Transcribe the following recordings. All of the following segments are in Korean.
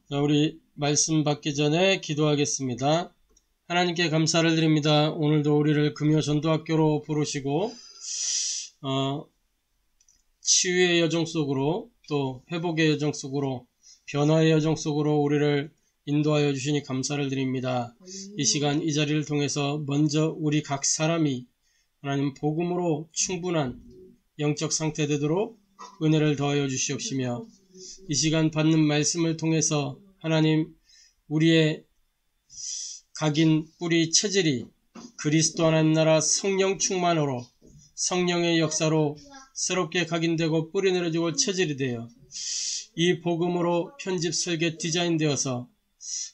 자, 우리 말씀 받기 전에 기도하겠습니다. 하나님께 감사를 드립니다. 오늘도 우리를 금요 전도학교로 부르시고 치유의 여정 속으로 또 회복의 여정 속으로 변화의 여정 속으로 우리를 인도하여 주시니 감사를 드립니다. 이 시간 이 자리를 통해서 먼저 우리 각 사람이 하나님 복음으로 충분한 영적 상태 되도록 은혜를 더하여 주시옵시며 이 시간 받는 말씀을 통해서 하나님 우리의 각인 뿌리 체질이 그리스도 하나님 나라 성령 충만으로 성령의 역사로 새롭게 각인되고 뿌리 내려지고 체질이 되어 이 복음으로 편집 설계 디자인되어서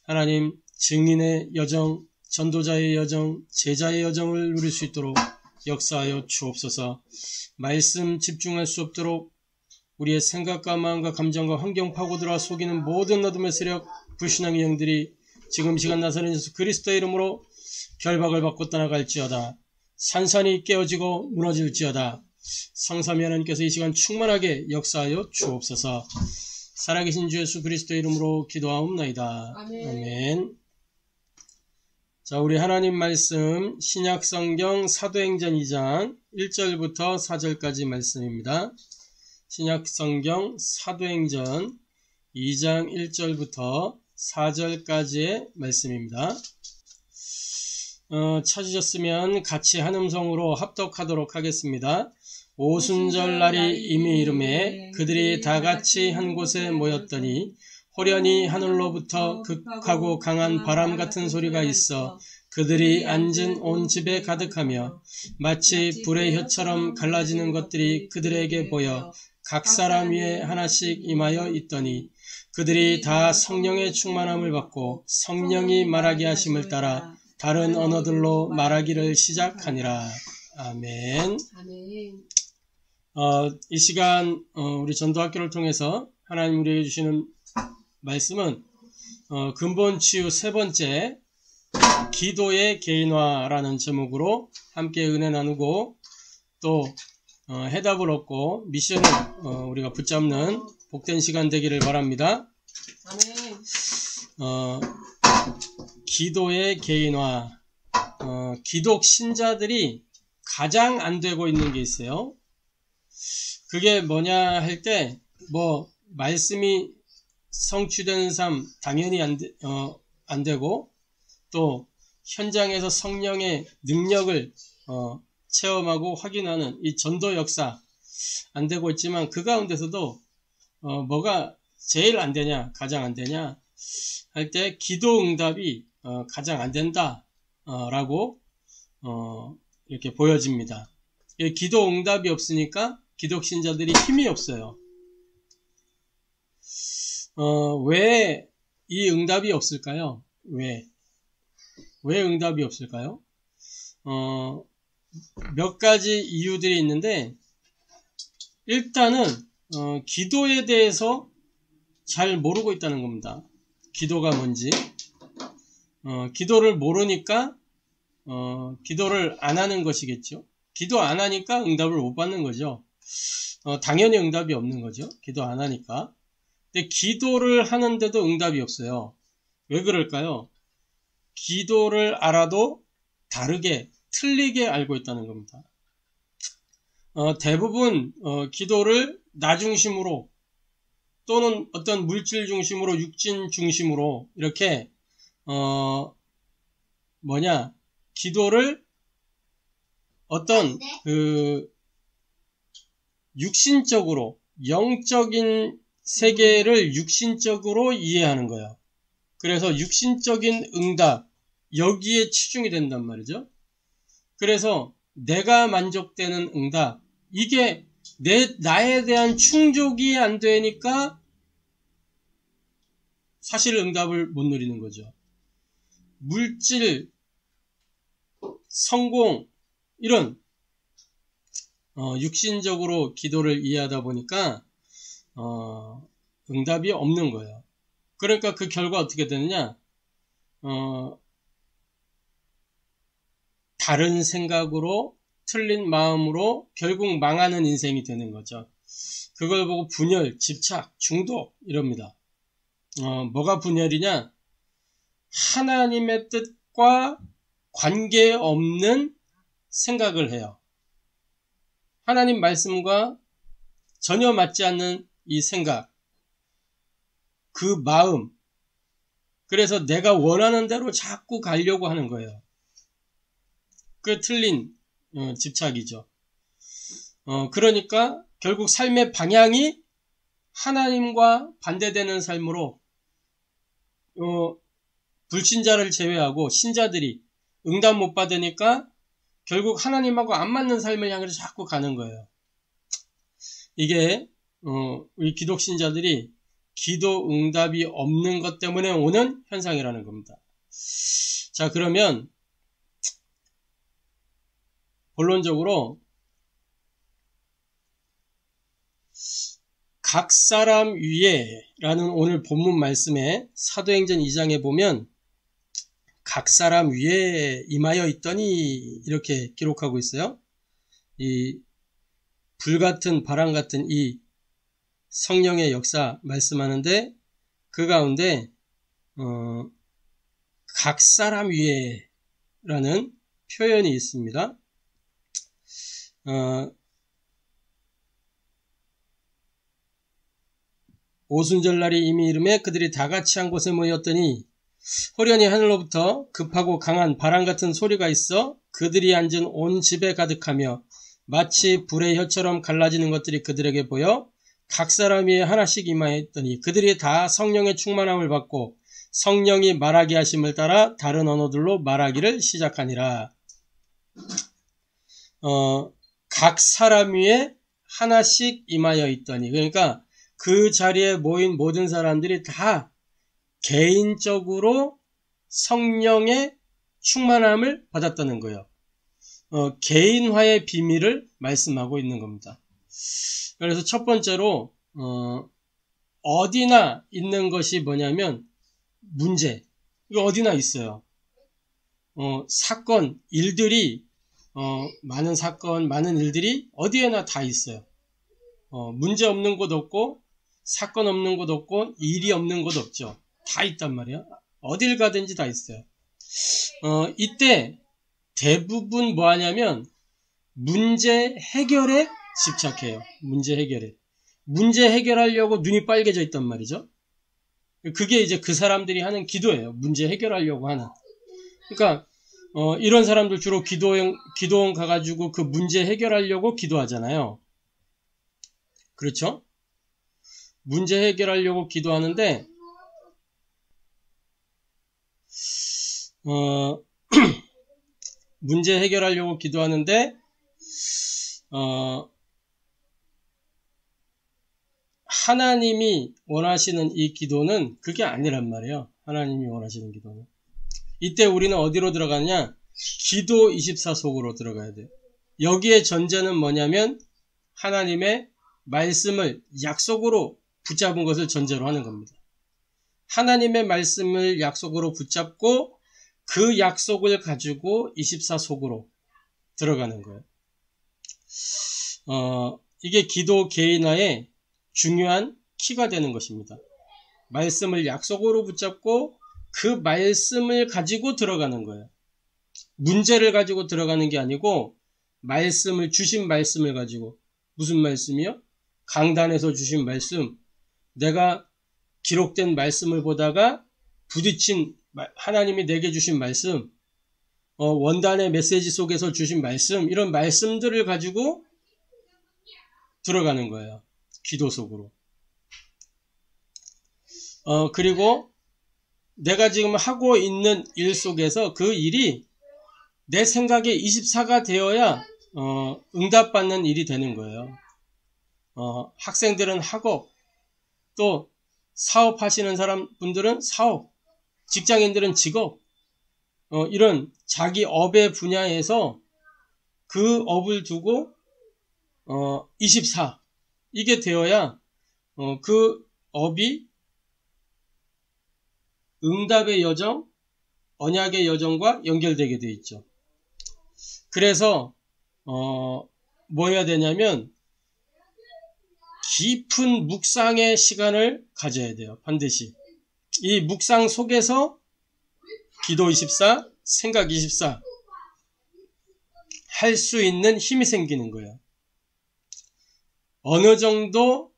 하나님 증인의 여정, 전도자의 여정, 제자의 여정을 누릴 수 있도록 역사하여 주옵소서. 말씀 집중할 수 없도록 우리의 생각과 마음과 감정과 환경 파고들어 속이는 모든 어둠의 세력, 불신앙의 영들이 지금 시간 나사렛 예수 그리스도의 이름으로 결박을 받고 떠나갈지어다. 산산이 깨어지고 무너질지어다. 성삼위 하나님께서 이 시간 충만하게 역사하여 주옵소서. 살아계신 주 예수 그리스도의 이름으로 기도하옵나이다. 아멘. 아멘. 자, 우리 하나님 말씀 신약성경 사도행전 2장 1절부터 4절까지 말씀입니다. 신약성경 사도행전 2장 1절부터 4절까지의 말씀입니다. 찾으셨으면 같이 한 음성으로 합독하도록 하겠습니다. 오순절 날이 이미 이르매 그들이 다 같이 한 곳에 모였더니 호련히 하늘로부터 극하고 강한 바람 같은 소리가 있어 그들이 앉은 온 집에 가득하며 마치 불의 혀처럼 갈라지는 것들이 그들에게 보여 각 사람 위에 하나씩 임하여 있더니 그들이 다 성령의 충만함을 받고 성령이 말하게 하심을 따라 다른 언어들로 말하기를 시작하니라. 아멘. 아멘. 이 시간 우리 전도학교를 통해서 하나님 우리에게 주시는 말씀은 근본 치유 세 번째 기도의 개인화라는 제목으로 함께 은혜 나누고 또 해답을 얻고 미션을 우리가 붙잡는 복된 시간 되기를 바랍니다. 아멘. 기도의 개인화. 기독 신자들이 가장 안 되고 있는 게 있어요. 그게 뭐냐 할 때 말씀이 성취되는 삶 당연히 안 되고 또 현장에서 성령의 능력을 체험하고 확인하는 이 전도 역사 안 되고 있지만 그 가운데서도 뭐가 제일 안 되냐, 가장 안 되냐 할 때 기도 응답이 가장 안 된다 라고 이렇게 보여집니다. 기도 응답이 없으니까 기독 신자들이 힘이 없어요. 왜 이 응답이 없을까요? 왜 응답이 없을까요? 몇 가지 이유들이 있는데 일단은 기도에 대해서 잘 모르고 있다는 겁니다. 기도가 뭔지. 기도를 모르니까 기도를 안 하는 것이겠죠. 기도 안 하니까 응답을 못 받는 거죠. 당연히 응답이 없는 거죠. 기도 안 하니까. 근데 기도를 하는데도 응답이 없어요. 왜 그럴까요? 기도를 알아도 다르게, 틀리게 알고 있다는 겁니다. 대부분 기도를 나 중심으로 또는 어떤 물질 중심으로, 육신 중심으로 이렇게 기도를 어떤 육신적으로, 영적인 세계를 육신적으로 이해하는 거예요. 그래서 육신적인 응답, 여기에 치중이 된단 말이죠. 그래서 내가 만족되는 응답, 이게 나에 대한 충족이 안 되니까 사실 응답을 못 누리는 거죠. 물질, 성공, 이런 육신적으로 기도를 이해하다 보니까 응답이 없는 거예요. 그러니까 그 결과 어떻게 되느냐? 다른 생각으로 틀린 마음으로 결국 망하는 인생이 되는 거죠. 그걸 보고 분열, 집착, 중독 이럽니다. 뭐가 분열이냐? 하나님의 뜻과 관계없는 생각을 해요. 하나님 말씀과 전혀 맞지 않는 이 생각, 그 마음, 그래서 내가 원하는 대로 자꾸 가려고 하는 거예요. 그 틀린 집착이죠. 그러니까 결국 삶의 방향이 하나님과 반대되는 삶으로 불신자를 제외하고 신자들이 응답 못 받으니까 결국 하나님하고 안 맞는 삶을 향해서 자꾸 가는 거예요. 이게 우리 기독신자들이 기도 응답이 없는 것 때문에 오는 현상이라는 겁니다. 자, 그러면 본론적으로 각 사람 위에 라는 오늘 본문 말씀에 사도행전 2장에 보면 각 사람 위에 임하여 있더니 이렇게 기록하고 있어요. 이 불같은 바람 같은 이 성령의 역사 말씀하는데 그 가운데 각 사람 위에 라는 표현이 있습니다. 오순절날이 이미 이름에 그들이 다 같이 한 곳에 모였더니 호련히 하늘로부터 급하고 강한 바람 같은 소리가 있어 그들이 앉은 온 집에 가득하며 마치 불의 혀처럼 갈라지는 것들이 그들에게 보여 각 사람 위에 하나씩 임하였더니 그들이 다 성령의 충만함을 받고 성령이 말하게 하심을 따라 다른 언어들로 말하기를 시작하니라. 각 사람 위에 하나씩 임하여 있더니, 그러니까 그 자리에 모인 모든 사람들이 다 개인적으로 성령의 충만함을 받았다는 거예요. 개인화의 비밀을 말씀하고 있는 겁니다. 그래서 첫 번째로 어디나 있는 것이 뭐냐면 문제. 이거 어디나 있어요. 사건, 일들이 많은 사건, 많은 일들이 어디에나 다 있어요. 문제 없는 곳 없고 사건 없는 곳 없고 일이 없는 곳 없죠. 다 있단 말이에요. 어딜 가든지 다 있어요. 이때 대부분 뭐 하냐면 문제 해결에 집착해요. 문제 해결에. 문제 해결하려고 눈이 빨개져 있단 말이죠. 그게 이제 그 사람들이 하는 기도예요. 문제 해결하려고 하는. 그러니까 이런 사람들 주로 기도원 가가지고 그 문제 해결하려고 기도하잖아요. 그렇죠? 문제 해결하려고 기도하는데 문제 해결하려고 기도하는데 하나님이 원하시는 이 기도는 그게 아니란 말이에요. 하나님이 원하시는 기도는. 이때 우리는 어디로 들어가냐? 기도 24 속으로 들어가야 돼요. 여기에 전제는 뭐냐면 하나님의 말씀을 약속으로 붙잡은 것을 전제로 하는 겁니다. 하나님의 말씀을 약속으로 붙잡고 그 약속을 가지고 24 속으로 들어가는 거예요. 이게 기도 개인화의 중요한 키가 되는 것입니다. 말씀을 약속으로 붙잡고 그 말씀을 가지고 들어가는 거예요. 문제를 가지고 들어가는 게 아니고 말씀을 주신 말씀을 가지고. 무슨 말씀이요? 강단에서 주신 말씀. 내가 기록된 말씀을 보다가 부딪힌 하나님이 내게 주신 말씀, 원단의 메시지 속에서 주신 말씀, 이런 말씀들을 가지고 들어가는 거예요. 기도 속으로. 그리고 내가 지금 하고 있는 일 속에서 그 일이 내 생각에 24가 되어야 응답받는 일이 되는 거예요. 학생들은 학업, 또 사업하시는 분들은 사업, 직장인들은 직업, 이런 자기 업의 분야에서 그 업을 두고 24, 이게 되어야 그 업이 응답의 여정, 언약의 여정과 연결되게 되어 있죠. 그래서 뭐 해야 되냐면 깊은 묵상의 시간을 가져야 돼요. 반드시. 이 묵상 속에서 기도 24, 생각 24 할 수 있는 힘이 생기는 거예요. 어느 정도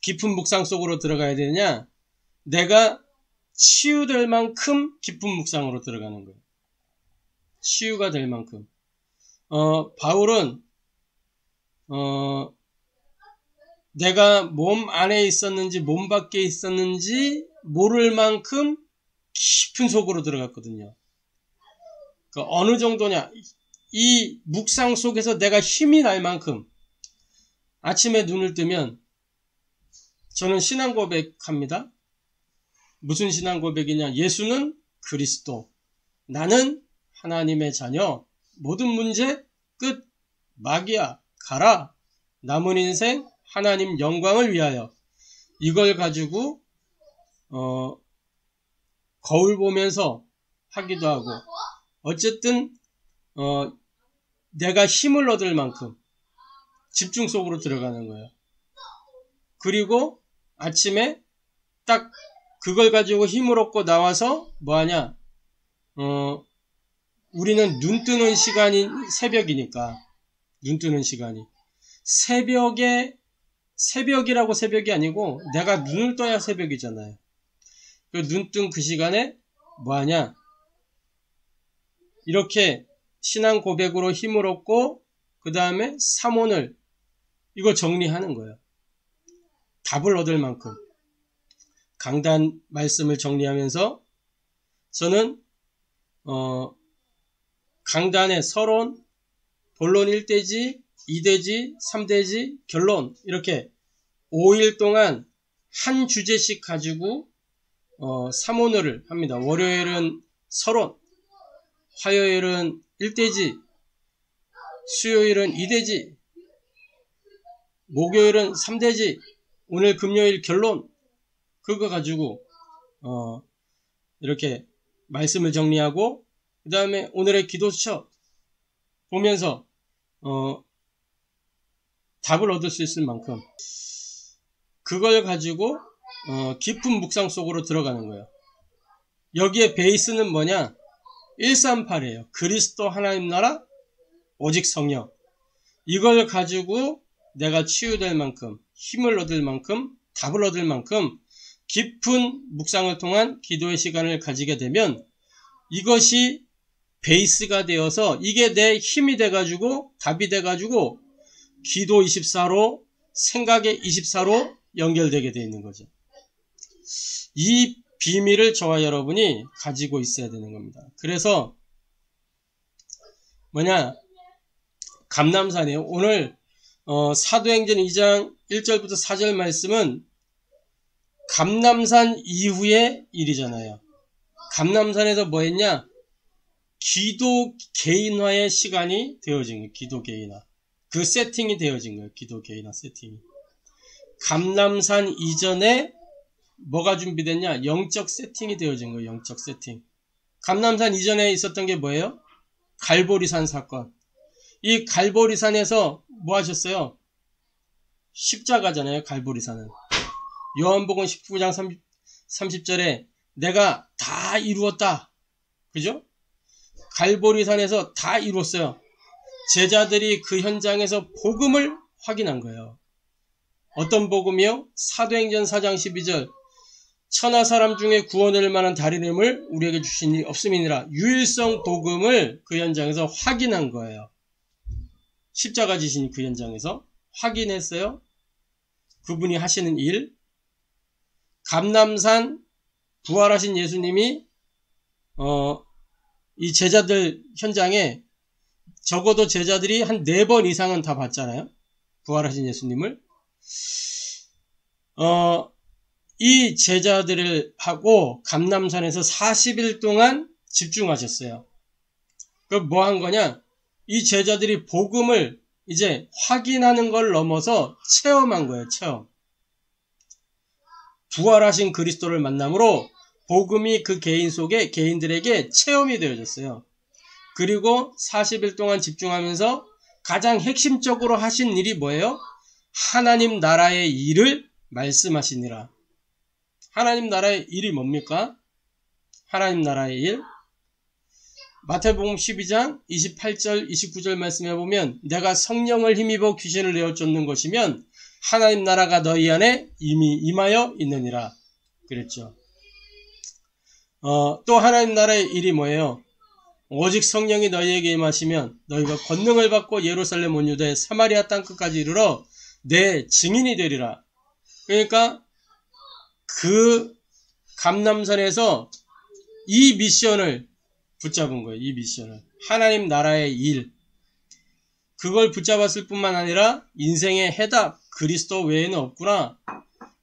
깊은 묵상 속으로 들어가야 되느냐? 내가 치유될 만큼 깊은 묵상으로 들어가는 거예요. 치유가 될 만큼. 바울은 내가 몸 안에 있었는지 몸 밖에 있었는지 모를 만큼 깊은 속으로 들어갔거든요. 그러니까 어느 정도냐? 이 묵상 속에서 내가 힘이 날 만큼 아침에 눈을 뜨면 저는 신앙 고백합니다. 무슨 신앙 고백이냐? 예수는 그리스도, 나는 하나님의 자녀, 모든 문제 끝, 막이야, 가라, 남은 인생 하나님 영광을 위하여. 이걸 가지고 거울 보면서 하기도 하고, 어쨌든 내가 힘을 얻을 만큼 집중 속으로 들어가는 거예요. 그리고 아침에 딱 그걸 가지고 힘을 얻고 나와서 뭐하냐? 우리는 눈 뜨는 시간이 새벽이니까, 눈 뜨는 시간이 새벽이라고 새벽이 아니고 내가 눈을 떠야 새벽이잖아요. 눈 뜬 그 시간에 뭐하냐? 이렇게 신앙 고백으로 힘을 얻고 그 다음에 삼원을 이거 정리하는 거예요. 답을 얻을 만큼. 강단 말씀을 정리하면서 저는 강단의 서론, 본론 1대지, 2대지, 3대지, 결론 이렇게 5일 동안 한 주제씩 가지고 삼원을 합니다. 월요일은 서론, 화요일은 1대지, 수요일은 2대지, 목요일은 3대지, 오늘 금요일 결론. 그거 가지고 이렇게 말씀을 정리하고 그 다음에 오늘의 기도처 보면서 답을 얻을 수 있을 만큼 그걸 가지고 깊은 묵상 속으로 들어가는 거예요. 여기에 베이스는 뭐냐? 138이에요. 그리스도 하나님 나라 오직 성령. 이걸 가지고 내가 치유될 만큼, 힘을 얻을 만큼, 답을 얻을 만큼 깊은 묵상을 통한 기도의 시간을 가지게 되면 이것이 베이스가 되어서 이게 내 힘이 돼가지고 답이 돼가지고 기도 24로 생각의 24로 연결되게 되어 있는 거죠. 이 비밀을 저와 여러분이 가지고 있어야 되는 겁니다. 그래서 뭐냐? 감람산이에요. 오늘 사도행전 2장 1절부터 4절 말씀은 감람산 이후의 일이잖아요. 감람산에서 뭐 했냐? 기도 개인화의 시간이 되어진 거예요. 기도 개인화. 그 세팅이 되어진 거예요. 기도 개인화 세팅이. 감람산 이전에 뭐가 준비됐냐? 영적 세팅이 되어진 거예요. 영적 세팅. 감람산 이전에 있었던 게 뭐예요? 갈보리산 사건. 이 갈보리산에서 뭐 하셨어요? 십자가잖아요. 갈보리산은. 요한복음 19장 30절에 내가 다 이루었다. 그죠? 갈보리산에서 다 이뤘어요. 제자들이 그 현장에서 복음을 확인한 거예요. 어떤 복음이요? 사도행전 4장 12절 천하 사람 중에 구원을 만한 다른 이름을 우리에게 주신 일 없음이니라. 유일성 복음을 그 현장에서 확인한 거예요. 십자가 지신 그 현장에서 확인했어요. 그분이 하시는 일. 감람산 부활하신 예수님이 이 제자들 현장에 적어도 제자들이 한 4번 이상은 다 봤잖아요. 부활하신 예수님을. 이 제자들을 하고 감람산에서 40일 동안 집중하셨어요. 그럼 뭐 한 거냐? 이 제자들이 복음을 이제 확인하는 걸 넘어서 체험한 거예요. 체험. 부활하신 그리스도를 만남으로 복음이 그 개인들에게 체험이 되어졌어요. 그리고 40일 동안 집중하면서 가장 핵심적으로 하신 일이 뭐예요? 하나님 나라의 일을 말씀하시니라. 하나님 나라의 일이 뭡니까? 하나님 나라의 일. 마태복음 12장 28절 29절 말씀해 보면 내가 성령을 힘입어 귀신을 내어 쫓는 것이면 하나님 나라가 너희 안에 이미 임하여 있느니라 그랬죠. 또 하나님 나라의 일이 뭐예요? 오직 성령이 너희에게 임하시면 너희가 권능을 받고 예루살렘 온 유대 사마리아 땅 끝까지 이르러 내 증인이 되리라. 그러니까 그 감람산에서 이 미션을 붙잡은 거예요. 이 미션을. 하나님 나라의 일. 그걸 붙잡았을 뿐만 아니라 인생의 해답, 그리스도 외에는 없구나.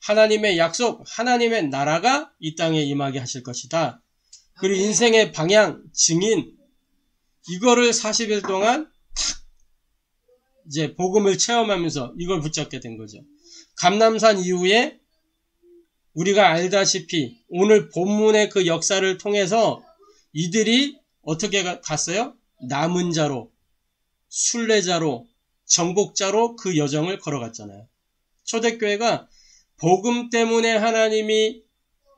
하나님의 약속, 하나님의 나라가 이 땅에 임하게 하실 것이다. 그리고 인생의 방향, 증인, 이거를 40일 동안 탁 이제 복음을 체험하면서 이걸 붙잡게 된 거죠. 감람산 이후에 우리가 알다시피 오늘 본문의 그 역사를 통해서 이들이 어떻게 갔어요? 남은 자로, 순례자로, 정복자로 그 여정을 걸어갔잖아요. 초대교회가 복음 때문에 하나님이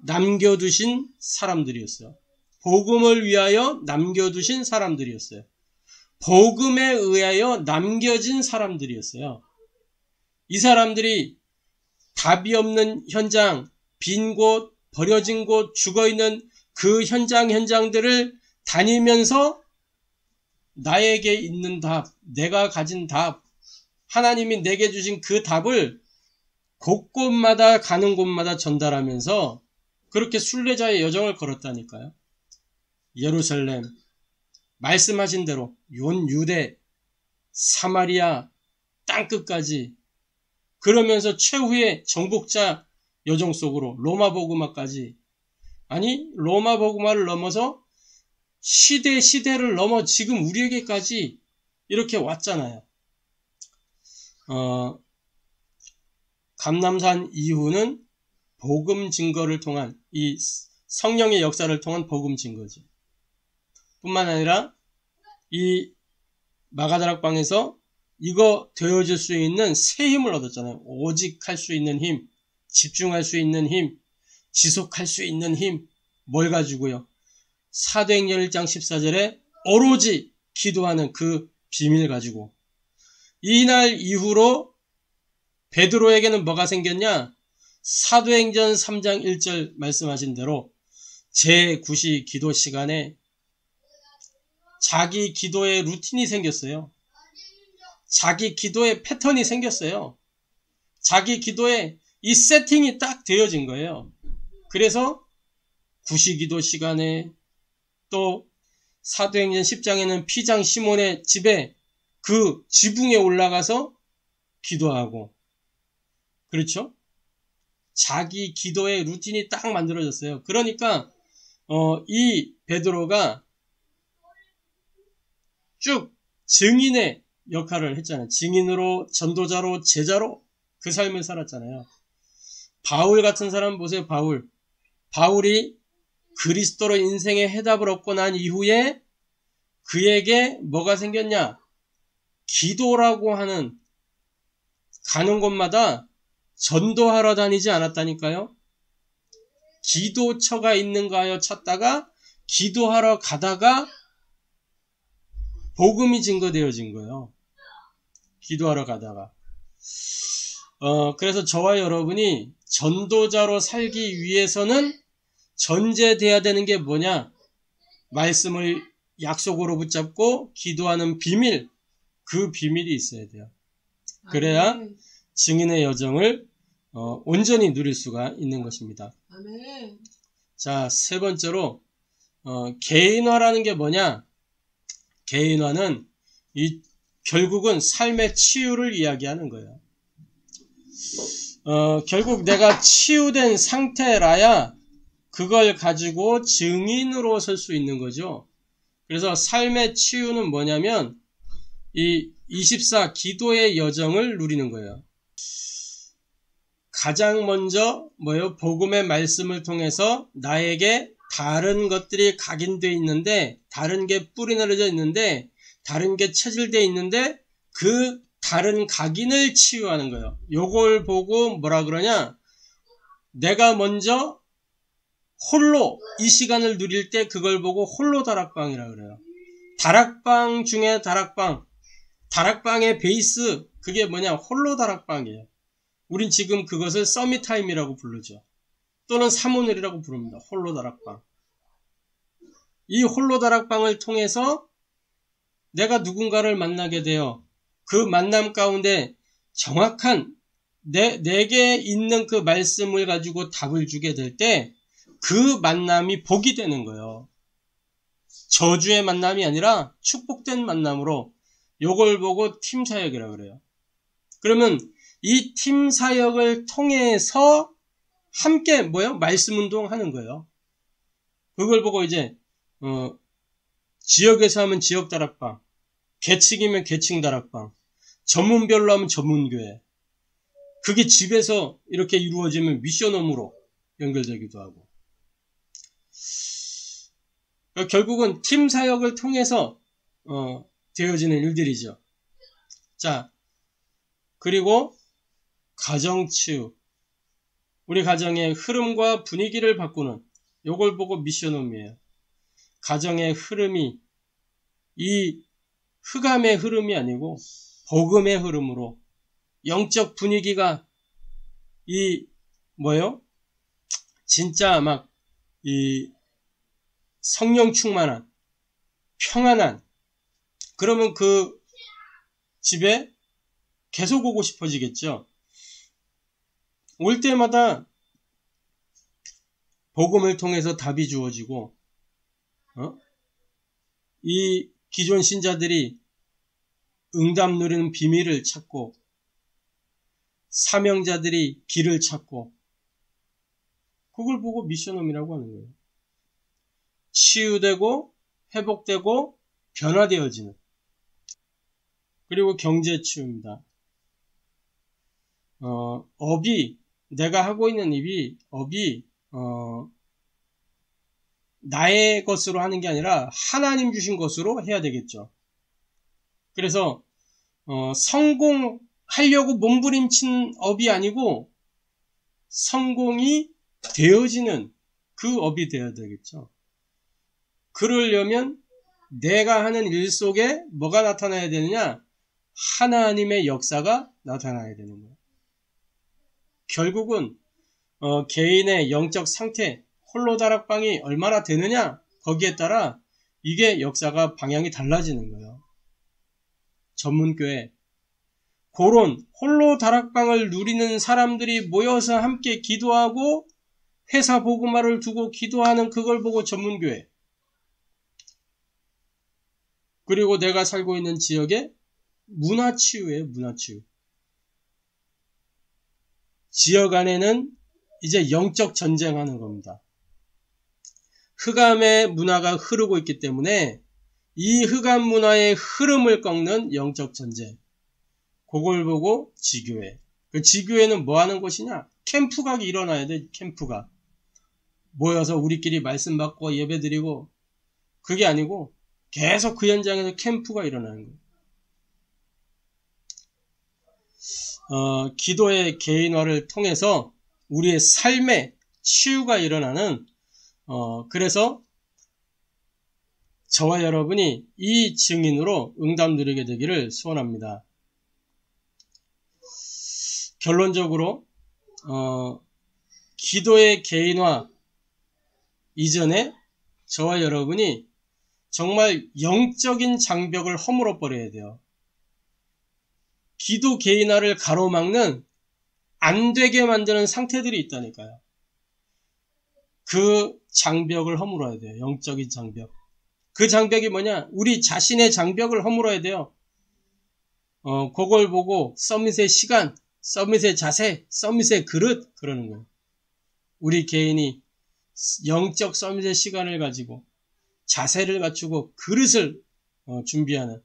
남겨두신 사람들이었어요. 복음을 위하여 남겨두신 사람들이었어요. 복음에 의하여 남겨진 사람들이었어요. 이 사람들이 답이 없는 현장, 빈 곳, 버려진 곳, 죽어있는 그 현장들을 다니면서 나에게 있는 답, 내가 가진 답, 하나님이 내게 주신 그 답을 곳곳마다 가는 곳마다 전달하면서 그렇게 순례자의 여정을 걸었다니까요. 예루살렘, 말씀하신 대로 온 유대, 사마리아, 땅끝까지 그러면서 최후의 정복자 여정 속으로 로마 복음화까지 아니 로마 복음화를 넘어서 시대를 넘어 지금 우리에게까지 이렇게 왔잖아요. 감람산 이후는 복음 증거를 통한 이 성령의 역사를 통한 복음 증거죠. 뿐만 아니라 이 마가다락방에서 이거 되어질 수 있는 새 힘을 얻었잖아요. 오직 할 수 있는 힘, 집중할 수 있는 힘, 지속할 수 있는 힘, 뭘 가지고요? 사도행전 1장 14절에 오로지 기도하는 그 비밀 가지고 이날 이후로 베드로에게는 뭐가 생겼냐? 사도행전 3장 1절 말씀하신 대로 제9시 기도 시간에 자기 기도의 루틴이 생겼어요. 자기 기도의 패턴이 생겼어요. 자기 기도에 이 세팅이 딱 되어진 거예요. 그래서 9시 기도 시간에 또 사도행전 10장에는 피장 시몬의 집에 그 지붕에 올라가서 기도하고 그렇죠? 자기 기도의 루틴이 딱 만들어졌어요. 그러니까 이 베드로가 쭉 증인의 역할을 했잖아요. 증인으로, 전도자로, 제자로 그 삶을 살았잖아요. 바울 같은 사람 보세요. 바울이 그리스도로 인생의 해답을 얻고 난 이후에 그에게 뭐가 생겼냐? 기도라고 하는 가는 곳마다 전도하러 다니지 않았다니까요. 기도처가 있는가 하여 찾다가 기도하러 가다가 복음이 증거되어진 거예요. 기도하러 가다가. 그래서 저와 여러분이 전도자로 살기 위해서는 전제돼야 되는 게 뭐냐? 말씀을 약속으로 붙잡고 기도하는 비밀, 그 비밀이 있어야 돼요. 그래야 아멘. 증인의 여정을 온전히 누릴 수가 있는 것입니다. 아멘. 자, 세 번째로 개인화라는 게 뭐냐? 개인화는 결국은 삶의 치유를 이야기하는 거예요. 결국 내가 치유된 상태라야 그걸 가지고 증인으로 설 수 있는 거죠. 그래서 삶의 치유는 뭐냐면 이 24 기도의 여정을 누리는 거예요. 가장 먼저 복음의 말씀을 통해서 나에게 다른 것들이 각인되어 있는데, 다른 게 뿌리 내려져 있는데, 다른 게 체질되어 있는데 그 다른 각인을 치유하는 거예요. 요걸 보고 뭐라 그러냐? 내가 먼저 홀로 이 시간을 누릴 때 그걸 보고 홀로 다락방이라 그래요. 다락방 중에 다락방, 다락방의 베이스, 그게 뭐냐? 홀로 다락방이에요. 우린 지금 그것을 서밋타임이라고 부르죠. 또는 사모늘이라고 부릅니다. 홀로 다락방. 이 홀로 다락방을 통해서 내가 누군가를 만나게 되어 그 만남 가운데 정확한 내게 있는 그 말씀을 가지고 답을 주게 될 때 그 만남이 복이 되는 거예요. 저주의 만남이 아니라 축복된 만남으로 요걸 보고 팀 사역이라고 그래요. 그러면 이 팀 사역을 통해서 함께 말씀 운동하는 거예요. 그걸 보고 이제 지역에서 하면 지역 다락방, 계층이면 계층 다락방, 전문별로 하면 전문교회. 그게 집에서 이렇게 이루어지면 미션홈으로 연결되기도 하고. 결국은 팀 사역을 통해서 되어지는 일들이죠. 자, 그리고 가정치유. 우리 가정의 흐름과 분위기를 바꾸는, 요걸 보고 미션홈이에요. 가정의 흐름이 이 흑암의 흐름이 아니고 복음의 흐름으로 영적 분위기가 진짜 막 이 성령 충만한 평안한, 그러면 그 집에 계속 오고 싶어지겠죠. 올 때마다 복음을 통해서 답이 주어지고 이 기존 신자들이 응답 누리는 비밀을 찾고 사명자들이 길을 찾고, 그걸 보고 미션홈이라고 하는 거예요. 치유되고 회복되고 변화되어지는. 그리고 경제치유입니다. 내가 하고 있는 업이 나의 것으로 하는 게 아니라 하나님 주신 것으로 해야 되겠죠. 그래서 성공하려고 몸부림친 업이 아니고 성공이 되어지는 그 업이 되어야 되겠죠. 그러려면 내가 하는 일 속에 뭐가 나타나야 되느냐? 하나님의 역사가 나타나야 되는 거예요. 결국은 개인의 영적 상태, 홀로 다락방이 얼마나 되느냐? 거기에 따라 이게 역사가 방향이 달라지는 거예요. 전문교회, 그런 홀로 다락방을 누리는 사람들이 모여서 함께 기도하고 회사 복음화를 두고 기도하는, 그걸 보고 전문교회. 그리고 내가 살고 있는 지역의 문화치유예요. 문화치유. 지역 안에는 이제 영적 전쟁하는 겁니다. 흑암의 문화가 흐르고 있기 때문에 이 흑암 문화의 흐름을 꺾는 영적 전쟁. 그걸 보고 지교회. 그 지교회는 뭐 하는 곳이냐? 캠프가 일어나야 돼. 캠프가. 모여서 우리끼리 말씀 받고 예배 드리고, 그게 아니고 계속 그 현장에서 캠프가 일어나는 거예요. 기도의 개인화를 통해서 우리의 삶에 치유가 일어나는, 그래서 저와 여러분이 이 증인으로 응답 누리게 되기를 소원합니다. 결론적으로 기도의 개인화 이전에 저와 여러분이 정말 영적인 장벽을 허물어 버려야 돼요. 기도 개인화를 가로막는, 안 되게 만드는 상태들이 있다니까요. 그 장벽을 허물어야 돼요. 영적인 장벽. 그 장벽이 뭐냐? 우리 자신의 장벽을 허물어야 돼요. 그걸 보고 서밋의 시간, 서밋의 자세, 서밋의 그릇, 그러는 거예요. 우리 개인이 영적 서밋의 시간을 가지고 자세를 갖추고 그릇을 준비하는,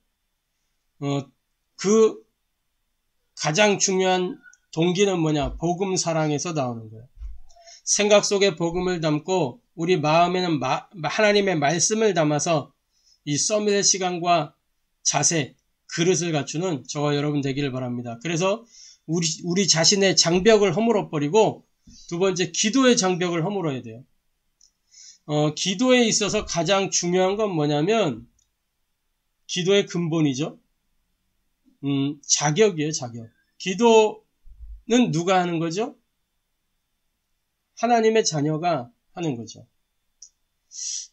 그 가장 중요한 동기는 뭐냐? 복음 사랑에서 나오는 거예요. 생각 속에 복음을 담고 우리 마음에는 하나님의 말씀을 담아서 이 서밋의 시간과 자세, 그릇을 갖추는 저와 여러분 되기를 바랍니다. 그래서 우리 자신의 장벽을 허물어 버리고, 두 번째 기도의 장벽을 허물어야 돼요. 기도에 있어서 가장 중요한 건 뭐냐면 기도의 근본이죠. 자격이에요, 자격. 기도는 누가 하는 거죠? 하나님의 자녀가 하는 거죠.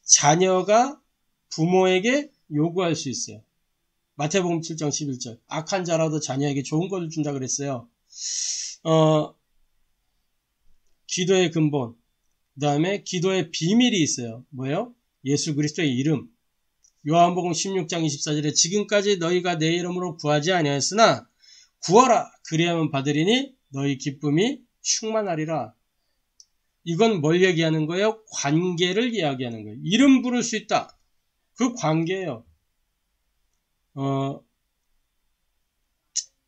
자녀가 부모에게 요구할 수 있어요. 마태복음 7장 11절. 악한 자라도 자녀에게 좋은 것을 준다 그랬어요. 기도의 근본. 그 다음에 기도의 비밀이 있어요. 뭐예요? 예수 그리스도의 이름. 요한복음 16장 24절에 지금까지 너희가 내 이름으로 구하지 아니하였으나 구하라. 그리하면 받으리니 너희 기쁨이 충만하리라. 이건 뭘 얘기하는 거예요? 관계를 이야기하는 거예요. 이름 부를 수 있다. 그 관계예요.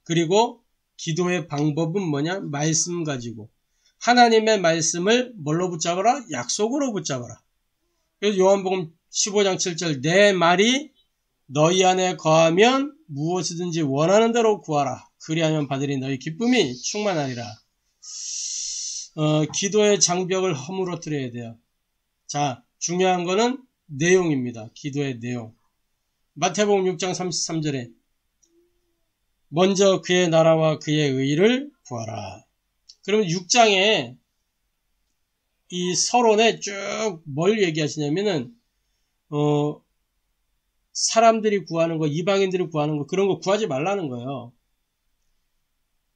그리고 기도의 방법은 뭐냐? 말씀 가지고. 하나님의 말씀을 뭘로 붙잡아라? 약속으로 붙잡아라. 그래서 요한복음 15장 7절 내 말이 너희 안에 거하면 무엇이든지 원하는 대로 구하라. 그리하면 받으리 너희 기쁨이 충만하리라. 기도의 장벽을 허물어뜨려야 돼요. 자, 중요한 거는 내용입니다. 기도의 내용. 마태복음 6장 33절에 먼저 그의 나라와 그의 의를 구하라. 그러면 6장에 이 서론에 쭉 뭘 얘기하시냐면은 사람들이 구하는 거, 이방인들이 구하는 거, 그런 거 구하지 말라는 거예요.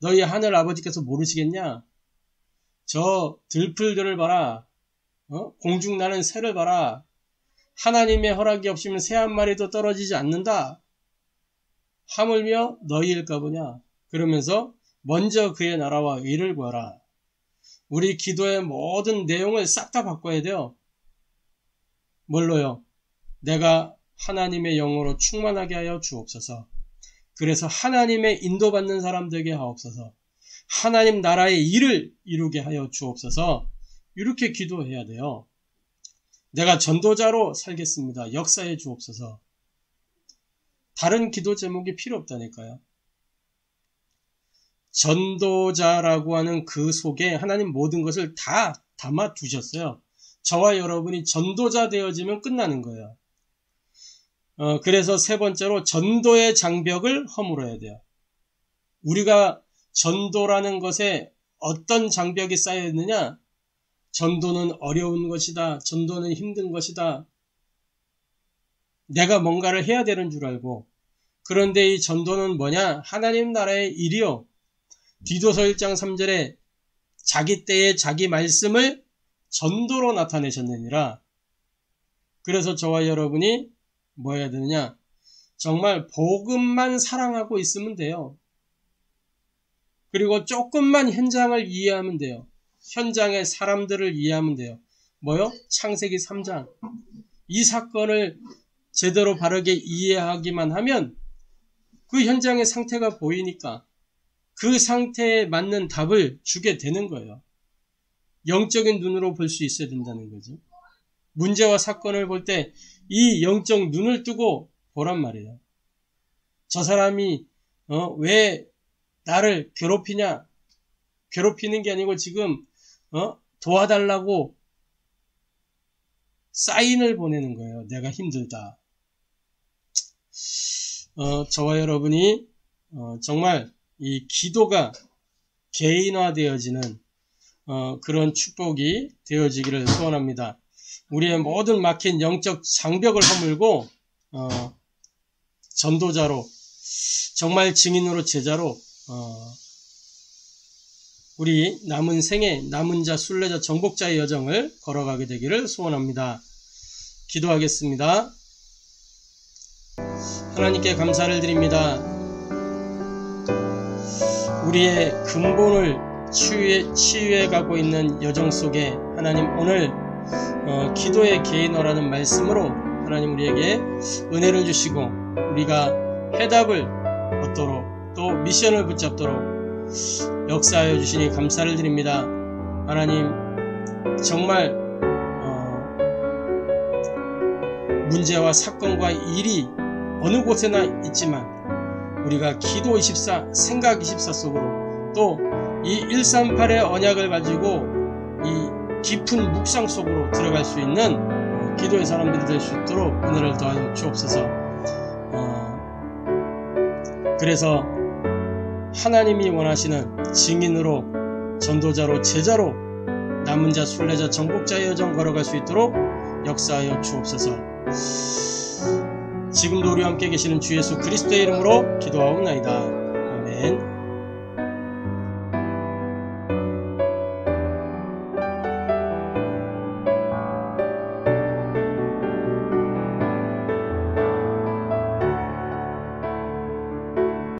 너희 하늘 아버지께서 모르시겠냐? 저 들풀들을 봐라. 공중 나는 새를 봐라. 하나님의 허락이 없으면 새 한 마리도 떨어지지 않는다. 하물며 너희일까 보냐. 그러면서 먼저 그의 나라와 의를 구하라. 우리 기도의 모든 내용을 싹 다 바꿔야 돼요. 뭘로요? 내가 하나님의 영으로 충만하게 하여 주옵소서. 그래서 하나님의 인도받는 사람 되게 하옵소서. 하나님 나라의 일을 이루게 하여 주옵소서. 이렇게 기도해야 돼요. 내가 전도자로 살겠습니다. 역사해 주옵소서. 다른 기도 제목이 필요 없다니까요. 전도자라고 하는 그 속에 하나님 모든 것을 다 담아 두셨어요. 저와 여러분이 전도자 되어지면 끝나는 거예요. 그래서 세 번째로 전도의 장벽을 허물어야 돼요. 우리가 전도라는 것에 어떤 장벽이 쌓여 있느냐? 전도는 어려운 것이다. 전도는 힘든 것이다. 내가 뭔가를 해야 되는 줄 알고. 그런데 이 전도는 뭐냐? 하나님 나라의 일이요. 디도서 1장 3절에 자기 때에 자기 말씀을 전도로 나타내셨느니라. 그래서 저와 여러분이 뭐 해야 되느냐? 정말 복음만 사랑하고 있으면 돼요. 그리고 조금만 현장을 이해하면 돼요. 현장의 사람들을 이해하면 돼요. 뭐요? 창세기 3장. 이 사건을 제대로 바르게 이해하기만 하면 그 현장의 상태가 보이니까 그 상태에 맞는 답을 주게 되는 거예요. 영적인 눈으로 볼 수 있어야 된다는 거죠. 문제와 사건을 볼 때 이 영적 눈을 뜨고 보란 말이에요. 저 사람이 왜 나를 괴롭히냐? 괴롭히는 게 아니고 지금 도와달라고 사인을 보내는 거예요. 내가 힘들다. 저와 여러분이 정말 이 기도가 개인화되어지는 그런 축복이 되어지기를 소원합니다. 우리의 모든 막힌 영적 장벽을 허물고 전도자로 정말 증인으로 제자로 우리 남은 생애 남은 자 순례자 정복자의 여정을 걸어가게 되기를 소원합니다. 기도하겠습니다. 하나님께 감사를 드립니다. 우리의 근본을 치유해 가고 있는 여정 속에 하나님 오늘 기도의 개인화라는 말씀으로 하나님 우리에게 은혜를 주시고 우리가 해답을 얻도록 또 미션을 붙잡도록 역사하여 주시니 감사를 드립니다. 하나님 정말 문제와 사건과 일이 어느 곳에나 있지만 우리가 기도 24, 생각 24 속으로 또 이 138의 언약을 가지고 이 깊은 묵상 속으로 들어갈 수 있는 기도의 사람들이 될 수 있도록 은혜를 더하여 주옵소서. 그래서 하나님이 원하시는 증인으로, 전도자로, 제자로, 남은 자, 순례자, 정복자의 여정 걸어갈 수 있도록 역사하여 주옵소서. 지금도 우리와 함께 계시는 주 예수 그리스도의 이름으로 기도하옵나이다. 아멘.